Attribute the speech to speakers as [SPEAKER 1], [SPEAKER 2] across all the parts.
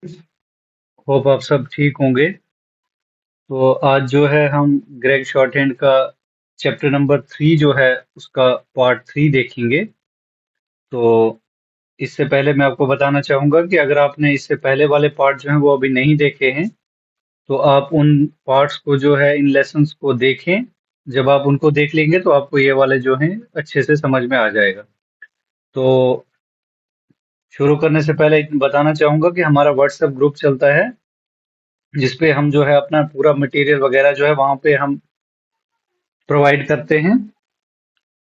[SPEAKER 1] Hope आप सब ठीक होंगे। तो आज जो है हम ग्रेग शॉर्टहैंड का चैप्टर नंबर 3 जो है उसका पार्ट 3 देखेंगे। तो इससे पहले मैं आपको बताना चाहूंगा कि अगर आपने इससे पहले वाले पार्ट जो हैं वो अभी नहीं देखे हैं तो आप उन पार्ट्स को जो है इन लेसन्स को देखें। जब आप उनको देख लेंगे तो आपको ये वाले जो हैं अच्छे से समझ में आ जाएगा। तो शुरू करने से पहले बताना चाहूंगा कि हमारा व्हाट्सएप ग्रुप चलता है जिसपे हम जो है अपना पूरा मटेरियल वगैरह जो है वहां पे हम प्रोवाइड करते हैं।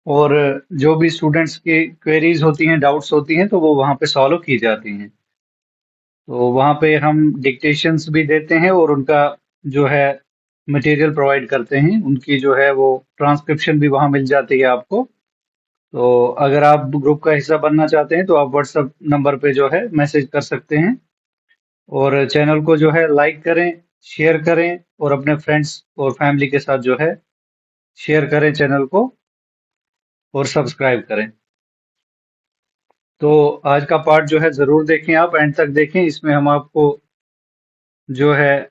[SPEAKER 1] और जो भी स्टूडेंट्स की क्वेरीज होती हैं, डाउट्स होती हैं, तो वो वहाँ पे सॉल्व की जाती हैं। तो वहाँ पे हम डिक्टेशंस भी देते हैं और उनका जो है मटेरियल प्रोवाइड करते हैं। उनकी जो है वो ट्रांसक्रिप्शन भी वहाँ मिल जाती है आपको। तो अगर आप ग्रुप का हिस्सा बनना चाहते हैं तो आप व्हाट्सएप नंबर पे जो है मैसेज कर सकते हैं। और चैनल को जो है लाइक करें, शेयर करें और अपने फ्रेंड्स और फैमिली के साथ जो है शेयर करें चैनल को और सब्सक्राइब करें। तो आज का पार्ट जो है जरूर देखें, आप एंड तक देखें। इसमें हम आपको जो है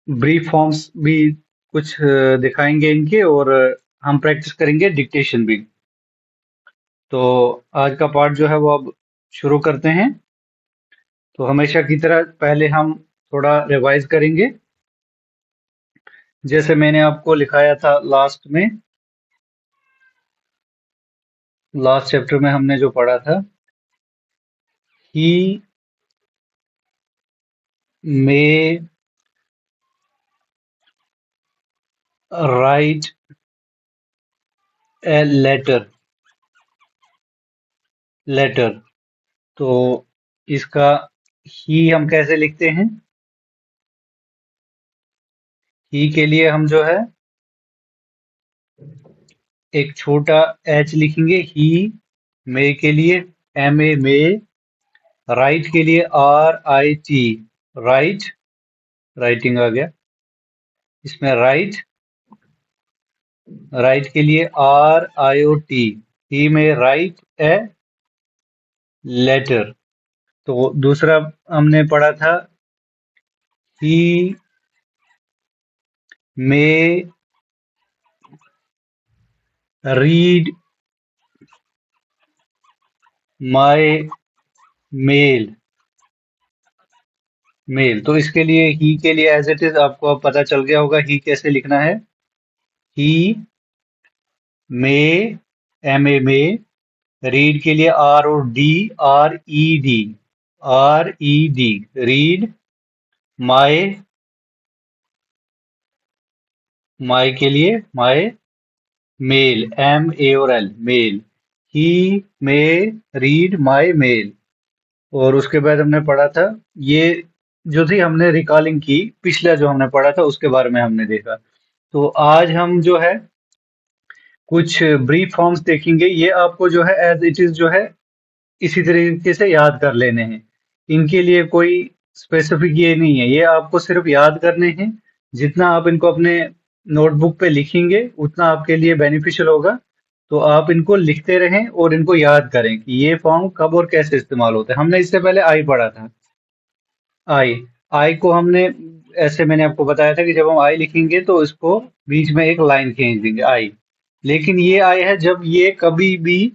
[SPEAKER 1] ब्रीफ फॉर्म्स भी कुछ दिखाएंगे इनके, और हम प्रैक्टिस करेंगे डिक्टेशन भी। तो आज का पार्ट जो है वो अब शुरू करते हैं। तो हमेशा की तरह पहले हम थोड़ा रिवाइज करेंगे। जैसे मैंने आपको लिखाया था लास्ट चैप्टर में हमने जो पढ़ा था, ही मे राइट ए लेटर। तो इसका ही हम कैसे लिखते हैं? ही के लिए हम जो है एक छोटा एच लिखेंगे, ही। मे के लिए MA मे। राइट के लिए RIT, राइट, राइटिंग आ गया इसमें। राइट के लिए RIOT, ही में राइट ए लेटर। तो दूसरा हमने पढ़ा था, ही मे रीड माई मेल। तो इसके लिए ही के लिए एज इट इज आपको अब पता चल गया होगा ही कैसे लिखना है। ही मे, MA मे। रीड के लिए ROD, रीड। माई, के लिए माई। मेल, MA और L, mail. He may read my mail. और उसके बाद हमने पढ़ा था, ये जो थी हमने रिकॉलिंग की, पिछला जो हमने पढ़ा था उसके बारे में हमने देखा। तो आज हम जो है कुछ ब्रीफ फॉर्म्स देखेंगे। ये आपको जो है एज इट इज जो है इसी तरीके से याद कर लेने हैं। इनके लिए कोई स्पेसिफिक ये नहीं है, ये आपको सिर्फ याद करने हैं। जितना आप इनको अपने नोटबुक पे लिखेंगे उतना आपके लिए बेनिफिशियल होगा। तो आप इनको लिखते रहें और इनको याद करें कि ये फॉर्म कब और कैसे इस्तेमाल होता है। हमने इससे पहले आई पढ़ा था। आई आई को हमने ऐसे, मैंने आपको बताया था कि जब हम आई लिखेंगे तो इसको बीच में एक लाइन खींच देंगे, आई। लेकिन ये आई है जब ये कभी भी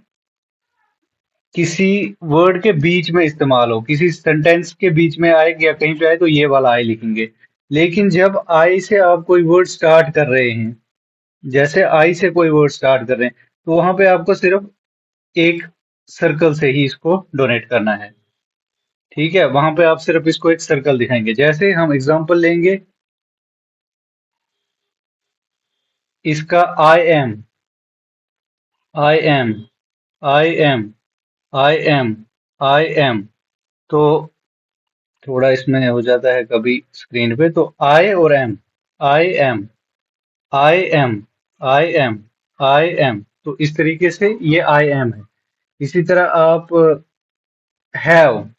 [SPEAKER 1] किसी वर्ड के बीच में इस्तेमाल हो, किसी सेंटेंस के बीच में आए या कहीं पे आए तो ये वाला आई लिखेंगे। लेकिन जब आई से आप कोई वर्ड स्टार्ट कर रहे हैं, जैसे आई से कोई वर्ड स्टार्ट कर रहे हैं, तो वहां पे आपको सिर्फ एक सर्कल से ही इसको डोनेट करना है। ठीक है, वहां पे आप सिर्फ इसको एक सर्कल दिखाएंगे। जैसे हम एग्जांपल लेंगे इसका, आई am I am I am I am. तो थोड़ा इसमें हो जाता है कभी स्क्रीन पे, तो आई am I am I am I am. तो इस तरीके से ये आई एम है। इसी तरह आप हैव,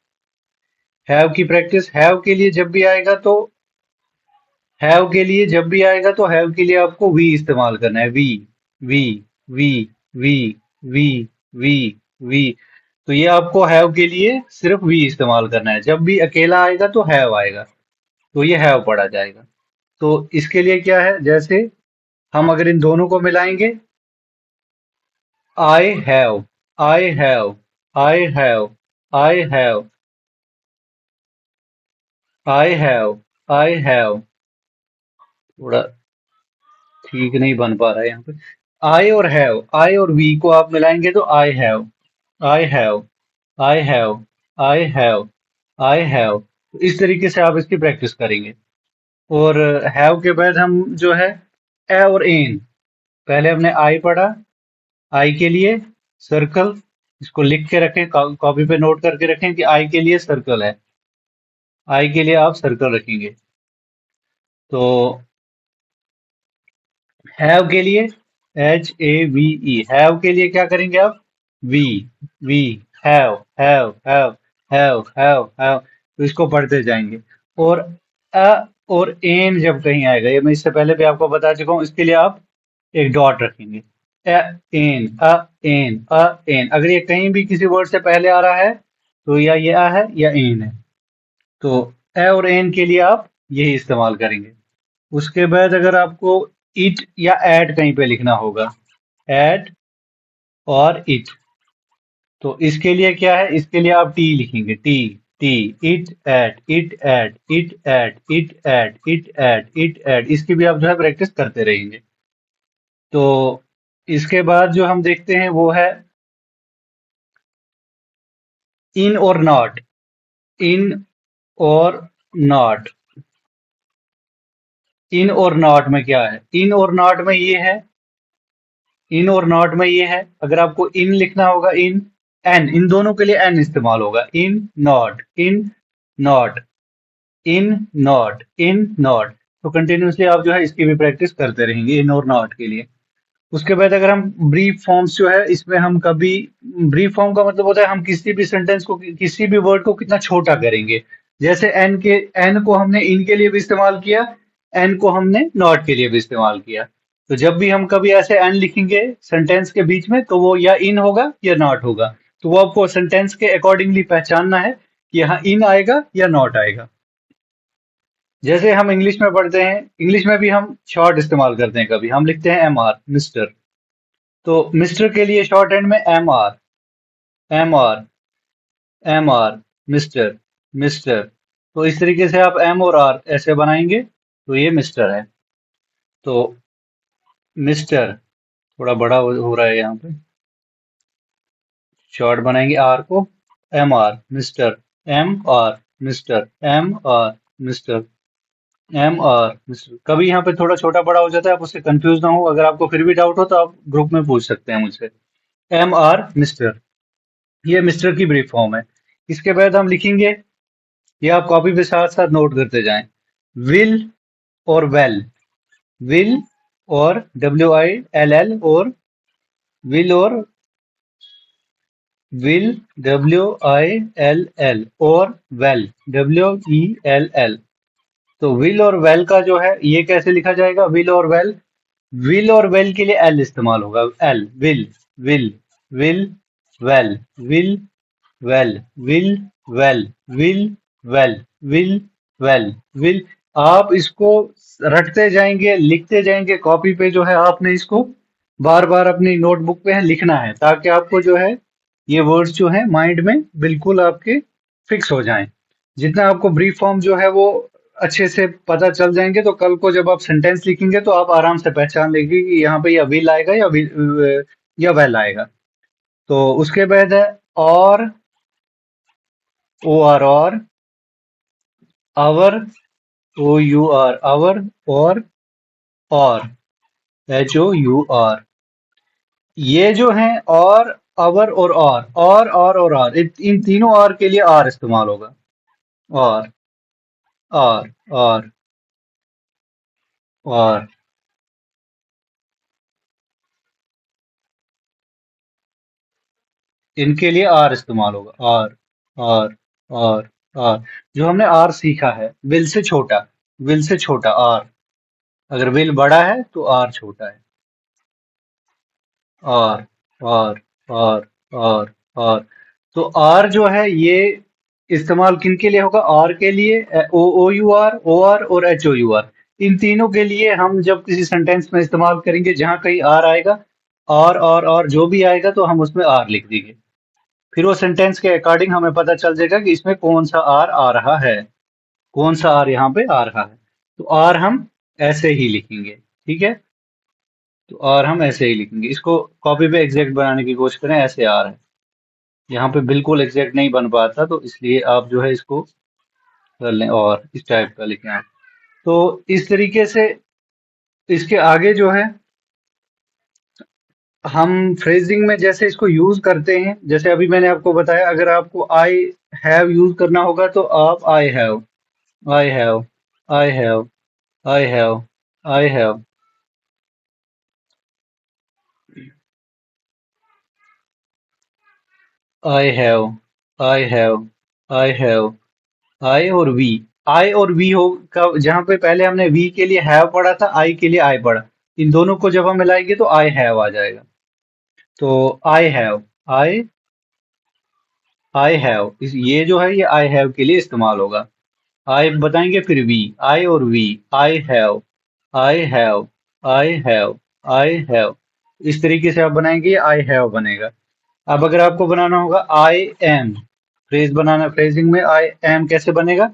[SPEAKER 1] की प्रैक्टिस, हैव के लिए जब भी आएगा तो हैव के लिए आपको वी इस्तेमाल करना है। We we we we we we we. तो ये आपको हैव के लिए सिर्फ वी इस्तेमाल करना है। जब भी अकेला आएगा तो हैव आएगा, तो ये हैव पढ़ा जाएगा। तो इसके लिए क्या है, जैसे हम अगर इन दोनों को मिलाएंगे, आई have, I have, I have, I have, I have, I have, थोड़ा ठीक नहीं बन पा रहा है यहाँ पे। आई और वी को आप मिलाएंगे तो आई have, I have, I have, I have, I have. तो इस तरीके से आप इसकी प्रैक्टिस करेंगे। और हैव के बाद हम जो है ए और एन, पहले हमने आई पढ़ा, आई के लिए सर्कल, इसको लिख के रखें, कॉपी पे नोट करके रखें कि आई के लिए सर्कल है, आई के लिए आप सर्कल रखेंगे। तो हैव के लिए HAVE, हैव के लिए क्या करेंगे आप, we, we, have, have, have, have, have, have, तो इसको पढ़ते जाएंगे। और अ और एन जब कहीं आएगा, ये मैं इससे पहले भी आपको बता चुका हूं, इसके लिए आप एक डॉट रखेंगे। अ एन, अ एन, अ एन, अगर ये कहीं भी किसी वर्ड से पहले आ रहा है तो या ये अ है या एन है। तो ए और एन के लिए आप यही इस्तेमाल करेंगे। उसके बाद अगर आपको इट या एट कहीं पे लिखना होगा, एट और इट, तो इसके लिए क्या है, इसके लिए आप टी लिखेंगे, T, T, it at, it at, it at, it at, it at, it at, इसकी भी आप जो है प्रैक्टिस करते रहेंगे। तो इसके बाद जो हम देखते हैं वो है इन और नॉट, इन और नॉट। इन और नॉट में क्या है, इन और नॉट में ये है, इन और नॉट में ये है, अगर आपको इन लिखना होगा, इन, एन, इन दोनों के लिए एन इस्तेमाल होगा, in not, in not, in not, in not. तो कंटिन्यूसली आप जो है इसकी भी प्रैक्टिस करते रहेंगे इन और नॉट के लिए। उसके बाद अगर हम ब्रीफ फॉर्म्स जो है, इसमें हम कभी, ब्रीफ फॉर्म का मतलब होता है हम किसी भी सेंटेंस को, किसी भी वर्ड को कितना छोटा करेंगे। जैसे एन को हमने इन के लिए भी इस्तेमाल किया, एन को हमने नॉट के लिए भी इस्तेमाल किया। तो जब भी हम कभी ऐसे एन लिखेंगे सेंटेंस के बीच में, तो वो या इन होगा या नॉट होगा। तो वो आपको सेंटेंस के अकॉर्डिंगली पहचानना है कि यहाँ इन आएगा या नॉट आएगा। जैसे हम इंग्लिश में पढ़ते हैं, इंग्लिश में भी हम शॉर्ट इस्तेमाल करते हैं, कभी हम लिखते हैं MR, मिस्टर। तो मिस्टर के लिए शॉर्ट हैंड में MR, MR, MR, mister, mister. तो इस तरीके से आप M और R ऐसे बनाएंगे तो ये मिस्टर है। तो मिस्टर थोड़ा बड़ा हो रहा है यहाँ पे, शॉर्ट बनाएंगे R को, MR, mister, MR, mister, MR, mister, MR, mister. कभी यहाँ पे थोड़ा छोटा बड़ा हो जाता है, आप उससे कंफ्यूज ना हो। अगर आपको फिर भी डाउट हो तो आप ग्रुप में पूछ सकते हैं मुझसे। MR, मिस्टर, ये मिस्टर की ब्रीफ फॉर्म है। इसके बाद हम लिखेंगे, ये आप कॉपी पे साथ साथ नोट करते जाएं, विल और वेल, विल और WILL, और विल और विल, WILL, और वेल, WELL। तो विल और वेल का जो है ये कैसे लिखा जाएगा, विल और वेल, विल और वेल के लिए एल इस्तेमाल होगा, L, will, will, will, well, will, well, will, well, will, well, will, well, will. आप इसको रटते जाएंगे, लिखते जाएंगे, कॉपी पे जो है आपने इसको बार बार अपनी नोटबुक पे है लिखना है, ताकि आपको जो है ये वर्ड्स जो है माइंड में बिल्कुल आपके फिक्स हो जाएं। जितना आपको ब्रीफ फॉर्म जो है वो अच्छे से पता चल जाएंगे, तो कल को जब आप सेंटेंस लिखेंगे तो आप आराम से पहचान लेंगे कि यहाँ पे या विल आएगा या विल या वेल आएगा। तो उसके बाद है और, OR, और आवर, OUR, आवर, और HOUR। ये जो हैं और, आवर और इन तीनों और के लिए आर इस्तेमाल होगा, और, और, और, और, इनके लिए आर इस्तेमाल होगा, आर, आर, आर, आर। जो हमने आर सीखा है, विल से छोटा, विल से छोटा आर, अगर विल बड़ा है तो आर छोटा है, are, are, are, are, are. तो आर जो है ये इस्तेमाल किन के लिए होगा? आर के लिए, ओ ओ यू आर, ओ आर और एच ओ यू आर, इन तीनों के लिए हम जब किसी सेंटेंस में इस्तेमाल करेंगे जहां कहीं आर आएगा, और जो भी आएगा तो हम उसमें आर लिख देंगे। फिर वो सेंटेंस के अकॉर्डिंग हमें पता चल जाएगा कि इसमें कौन सा आर आ रहा है, कौन सा आर यहाँ पे आ रहा है। तो आर हम ऐसे ही लिखेंगे, ठीक है। तो आर हम ऐसे ही लिखेंगे, इसको कॉपी पे एग्जैक्ट बनाने की कोशिश करें, ऐसे आर है। यहाँ पे बिल्कुल एग्जैक्ट नहीं बन पाता, तो इसलिए आप जो है इसको कर लें और इस टाइप का लिखें आप। तो इस तरीके से इसके आगे जो है हम फ्रेजिंग में जैसे इसको यूज करते हैं, जैसे अभी मैंने आपको बताया, अगर आपको आई हैव यूज करना होगा तो आप I have, I have, I have, I have, I have, I have, I have, I have, I और वी, आई और वी हो का, जहां पे पहले हमने वी के लिए हैव पढ़ा था, आई के लिए आई पढ़ा, इन दोनों को जब हम मिलाएंगे तो आई हैव आ जाएगा। तो आई हैव, आई, आई हैव, इस ये जो है ये आई हैव के लिए इस्तेमाल होगा। आई बताएंगे फिर वी, आई और we, I have, I have, I have, I have, इस तरीके से आप बनाएंगे, आई हैव बनेगा। अब अगर आपको बनाना होगा I am, phrase banana, phrasing में आई एम कैसे बनेगा?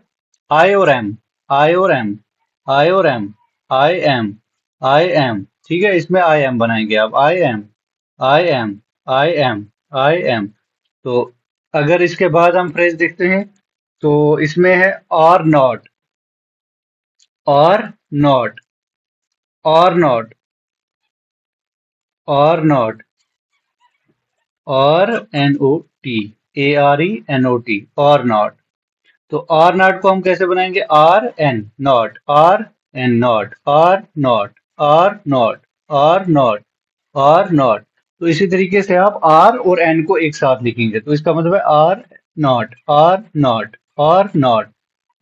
[SPEAKER 1] आई और एम, आई और एम, आई और am, I am, I am, ठीक है, इसमें आई एम बनाएंगे आप, I am, I am, I am, I am. तो अगर इसके बाद हम फ्रेज देखते हैं तो इसमें है और नॉट, और नॉट, और नॉट, और नॉट, और N O T, A R E N O T, और नॉट। तो आर नॉट को हम कैसे बनाएंगे? Are N not, are N not, are not, are not, are not, are not. तो इसी तरीके से आप आर और एन को एक साथ लिखेंगे, तो इसका मतलब है are not, are not, are not,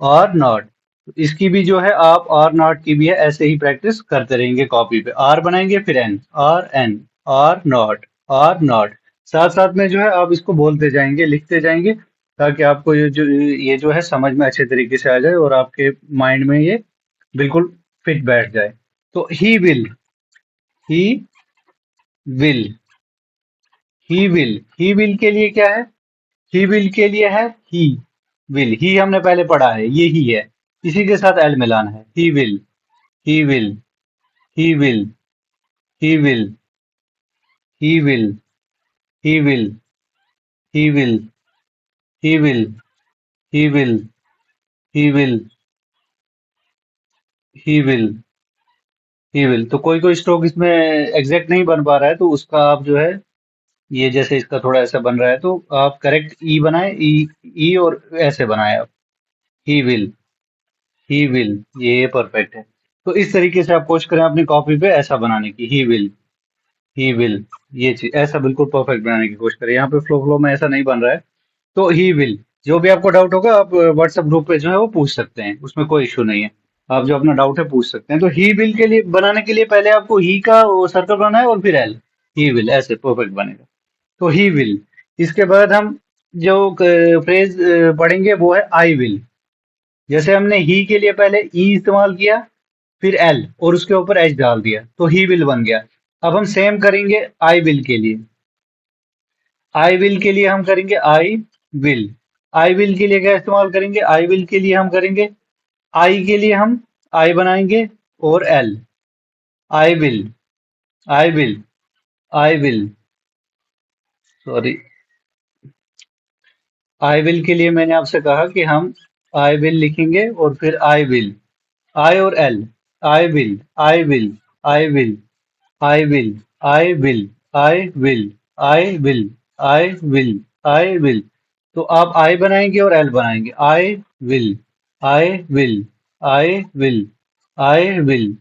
[SPEAKER 1] are not. तो इसकी भी जो है आप आर नॉट की भी है ऐसे ही प्रैक्टिस करते रहेंगे, कॉपी पे आर बनाएंगे फिर N, are N, are not, are not, साथ साथ में जो है आप इसको बोलते जाएंगे, लिखते जाएंगे, ताकि आपको ये जो है समझ में अच्छे तरीके से आ जाए और आपके माइंड में ये बिल्कुल फिट बैठ जाए। तो ही विल, ही विल के लिए क्या है? ही विल के लिए है ही विल, ही हमने पहले पढ़ा है, ये ही है, इसी के साथ एल मिलाना है, he will, he will, he will, he will, he will, he will, he will, he will, he will, he will, he will, he will. तो कोई कोई स्ट्रोक इसमें एग्जैक्ट नहीं बन पा रहा है, तो उसका आप जो है, ये जैसे इसका थोड़ा ऐसा बन रहा है, तो आप करेक्ट ई बनाए, ई, ई और ऐसे बनाए आप, ही विल, ही विल, ये परफेक्ट है। तो इस तरीके से आप कोशिश करें अपनी कॉपी पे ऐसा बनाने की, ही विल, ही विल, ये चीज ऐसा बिल्कुल परफेक्ट बनाने की कोशिश करें। यहाँ पे फ्लो फ्लो में ऐसा नहीं बन रहा है। तो ही विल, जो भी आपको डाउट होगा आप व्हाट्सएप ग्रुप पे जो है वो पूछ सकते हैं, उसमें कोई इशू नहीं है। आप जो अपना डाउट है पूछ सकते हैं। तो ही विल के लिए बनाने के लिए पहले आपको ही का वो सर्कल बनाना है और फिर एल, ही विल, ऐसे परफेक्ट बनेगा। तो ही विल, इसके बाद हम जो फ्रेज पढ़ेंगे वो है आई विल। जैसे हमने ही के लिए पहले ई इस्तेमाल किया, फिर एल और उसके ऊपर एच डाल दिया, तो ही विल बन गया। अब हम सेम करेंगे आई विल के लिए। आई विल के लिए हम करेंगे आई विल, आई विल के लिए क्या इस्तेमाल करेंगे? आई विल के लिए हम करेंगे, आई के लिए हम आई बनाएंगे और L, I will, I will, I will, sorry, I will के लिए मैंने आपसे कहा कि हम आई विल लिखेंगे और फिर आई विल, आई और L, I will, I will, I will, I will, I will, I will, I will, I will, I will. तो आप आई बनाएंगे और एल बनाएंगे, I will, I will, I will, I will.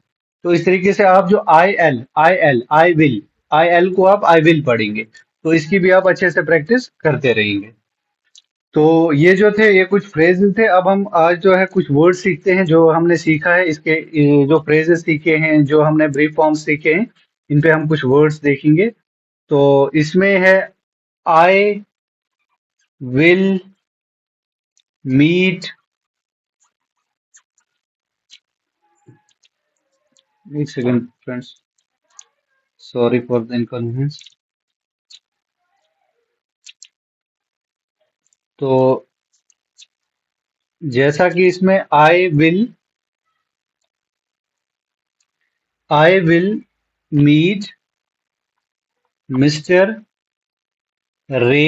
[SPEAKER 1] तो इस तरीके से आप जो I L, I L, I will, I L को आप आई विल पढ़ेंगे। तो इसकी भी आप अच्छे से प्रैक्टिस करते रहेंगे। तो ये जो थे ये कुछ फ्रेजेस थे। अब हम आज जो है कुछ वर्ड सीखते हैं जो हमने सीखा है, इसके ये जो फ्रेजेस सीखे हैं, जो हमने ब्रीफ फॉर्म सीखे हैं, इन पे हम कुछ वर्ड्स देखेंगे। तो इसमें है आई will meet, एक second friends, sorry for the inconvenience. तो जैसा कि इसमें आई विल मीट मिस्टर रे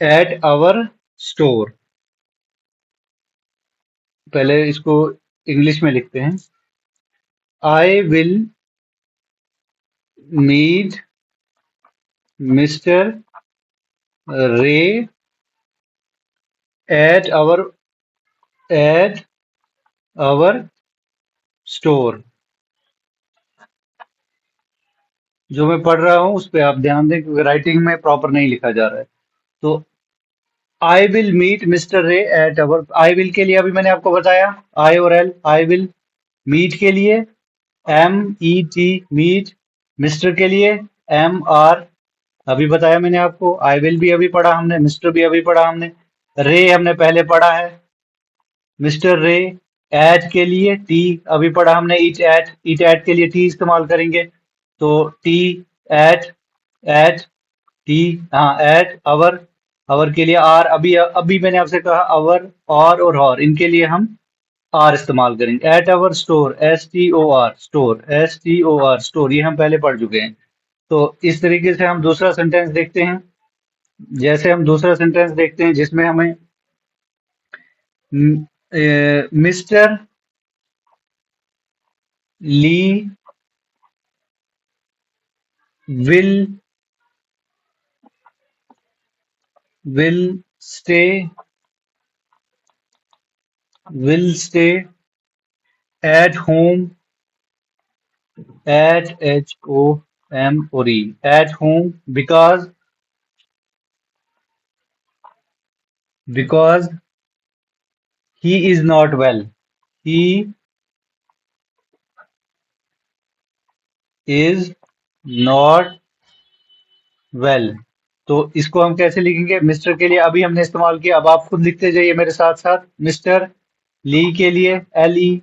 [SPEAKER 1] एट आवर स्टोर। पहले इसको इंग्लिश में लिखते हैं। आई विल मीट मिस्टर रे एट एट आवर स्टोर। जो मैं पढ़ रहा हूं उस पे आप ध्यान दें, क्योंकि राइटिंग में प्रॉपर नहीं लिखा जा रहा है। तो आई विल मीट मिस्टर रे एट अवर, आई विल के लिए अभी मैंने आपको बताया आई और एल। आई विल, मीट के लिए MET, मीट। मिस्टर के लिए MR, अभी बताया मैंने आपको। आई विल भी अभी पढ़ा हमने, मिस्टर भी अभी पढ़ा हमने, रे हमने पहले पढ़ा है, मिस्टर रे। एट के लिए टी अभी पढ़ा हमने, ईट एट के लिए टी इस्तेमाल करेंगे। तो टी एट, एट टी, हाँ एट अवर, अवर के लिए आर, अभी अभी मैंने आपसे कहा अवर, और हॉर, इनके लिए हम आर इस्तेमाल करेंगे। At our store, STOR, store, STOR, store, ये हम पहले पढ़ चुके हैं। तो इस तरीके से हम दूसरा सेंटेंस देखते हैं। जैसे हम दूसरा सेंटेंस देखते हैं जिसमें हमें mister Lee will will stay will stay at home, HOME, at home, because he is not well. He is not well. तो इसको हम कैसे लिखेंगे? मिस्टर के लिए अभी हमने इस्तेमाल किया, अब आप खुद लिखते जाइए मेरे साथ साथ। मिस्टर ली के लिए LE,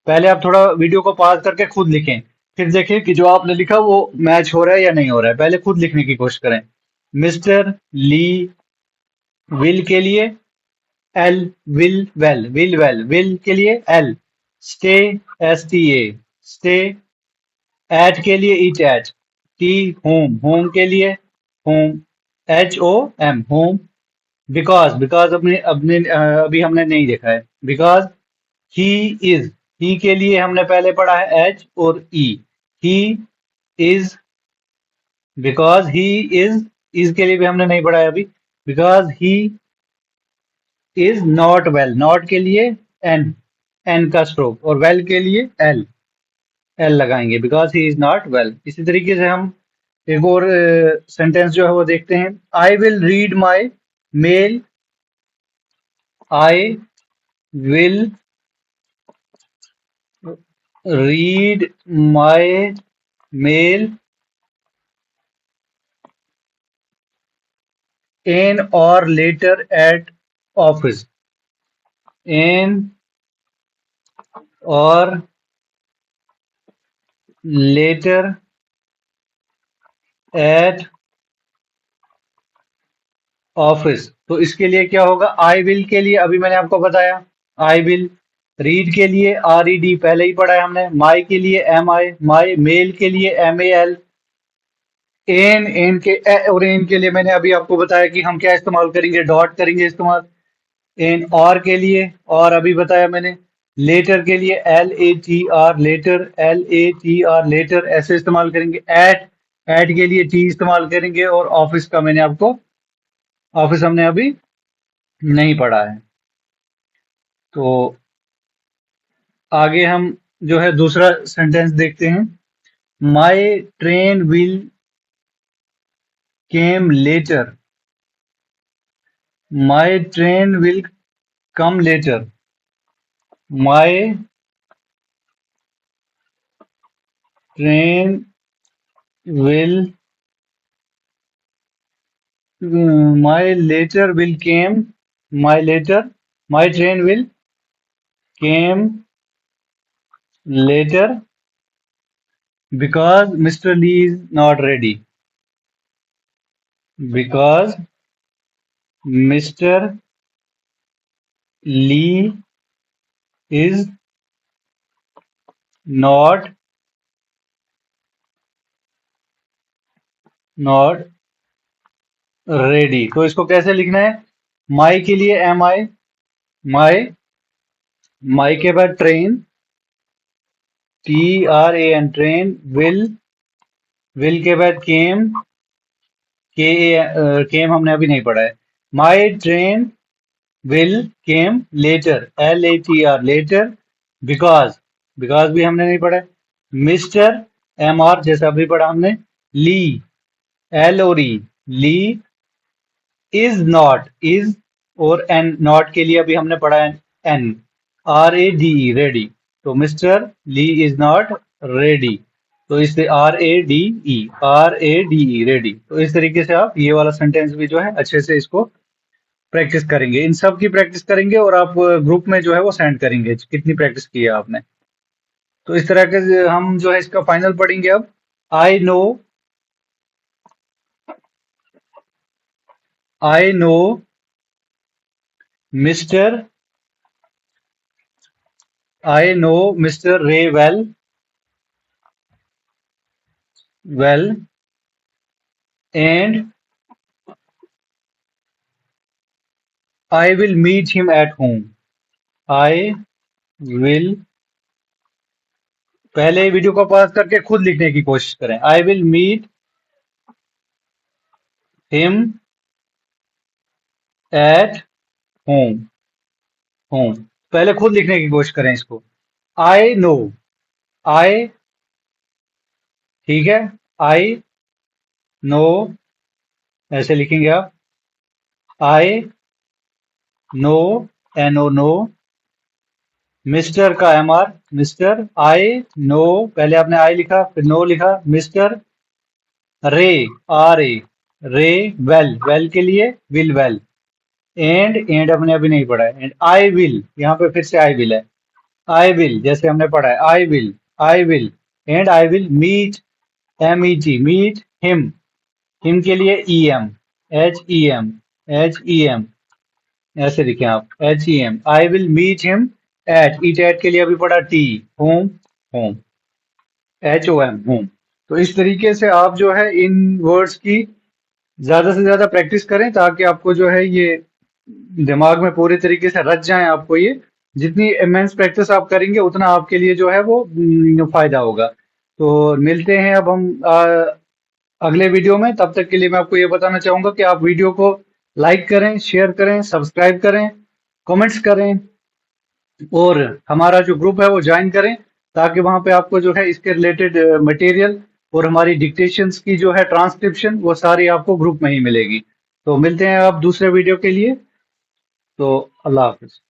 [SPEAKER 1] पहले आप थोड़ा वीडियो को पॉज करके खुद लिखें, फिर देखें कि जो आपने लिखा वो मैच हो रहा है या नहीं हो रहा है। पहले खुद लिखने की कोशिश करें। मिस्टर ली विल के लिए एल, विल के लिए L, stay, STA, stay. At के लिए ईट एट, टी, होम के लिए होम, HOM, होम। बिकॉज अपने अपने अभी हमने नहीं देखा है। बिकॉज ही इज, ही के लिए हमने पहले पढ़ा है H और E। He is, because he is के लिए भी हमने नहीं पढ़ा है अभी। Because he is not well, not के लिए एन का स्ट्रोक, और वेल के लिए एल लगाएंगे, because he is not well. इसी तरीके से हम एक और सेंटेंस जो है वो देखते हैं। I will read my mail, I will read my mail in और लेटर एट ऑफिस, इन और लेटर एट ऑफिस। तो इसके लिए क्या होगा? आई विल के लिए अभी मैंने आपको बताया आई विल, रीड के लिए RED पहले ही पढ़ा है हमने, माई के लिए MI, माई, मेल के लिए MAL, और एन के लिए मैंने अभी आपको बताया कि हम क्या इस्तेमाल करेंगे, डॉट करेंगे इस्तेमाल। एन और के लिए, और अभी बताया मैंने। लेटर के लिए LATR, लेटर ऐसे इस्तेमाल करेंगे। एट के लिए टी इस्तेमाल करेंगे, और ऑफिस का मैंने आपको, ऑफिस हमने अभी नहीं पढ़ा है। तो आगे हम जो है दूसरा सेंटेंस देखते हैं। माई train will came letter, my train will come later, my train will my later will came, my train will came later because Mr. Lee is not ready. Because Mr. Lee is not not ready. तो इसको कैसे लिखना है? माई के लिए M आई, माई, माई के बाद train, TRAN, train, will के बाद केम, केम हमने अभी नहीं पढ़ा है। My train will came later, LATR, later, because, because भी हमने नहीं पढ़ा है। मिस्टर MR जैसा अभी पढ़ा हमने। Lee, LORE, Lee is not, is और एन, नॉट के लिए अभी हमने पढ़ा है एन, RADE, रेडी। तो mister Lee is not ready, तो इससे RADE, रेडी। तो इस तरीके से आप ये वाला सेंटेंस भी जो है अच्छे से इसको प्रैक्टिस करेंगे, इन सब की प्रैक्टिस करेंगे और आप ग्रुप में जो है वो सेंड करेंगे कितनी प्रैक्टिस की है आपने। तो इस तरह के हम जो है इसका फाइनल पढ़ेंगे अब। I know mister, I know Mr. Ray well, and I will meet him at home. I will, पहले वीडियो को पॉज करके खुद लिखने की कोशिश करें। I will meet him at home. Home. पहले खुद लिखने की कोशिश करें इसको। I know, I, ठीक है, I know, ऐसे लिखेंगे आप। I know, NO, know, mister का MR, मिस्टर, आई नो, पहले आपने आई लिखा फिर नो लिखा, मिस्टर रे, RA, रे वेल, वेल के लिए विल, वेल, एंड अपने अभी नहीं पढ़ा है। एंड आई विल, यहाँ पे फिर से आई विल है। आई विल जैसे हमने पढ़ा है, I will and I will meet, MET, meet him, him के लिए EM, HEM, ऐसे लिखें आप, HEM, I will meet him at के लिए अभी पढ़ा T, home, home, HOM, home. तो इस तरीके से आप जो है इन वर्ड्स की ज्यादा से ज्यादा प्रैक्टिस करें ताकि आपको जो है ये दिमाग में पूरी तरीके से रच जाए। आपको ये जितनी इमेंस प्रैक्टिस आप करेंगे उतना आपके लिए जो है वो फायदा होगा। तो मिलते हैं अब हम अगले वीडियो में। तब तक के लिए मैं आपको ये बताना चाहूंगा कि आप वीडियो को लाइक करें, शेयर करें, सब्सक्राइब करें, कमेंट्स करें और हमारा जो ग्रुप है वो ज्वाइन करें ताकि वहां पे आपको जो है इसके रिलेटेड मटेरियल और हमारी डिक्टेशंस की जो है ट्रांसक्रिप्शन वो सारी आपको ग्रुप में ही मिलेगी। तो मिलते हैं अब दूसरे वीडियो के लिए। तो अल्लाह हाफिज।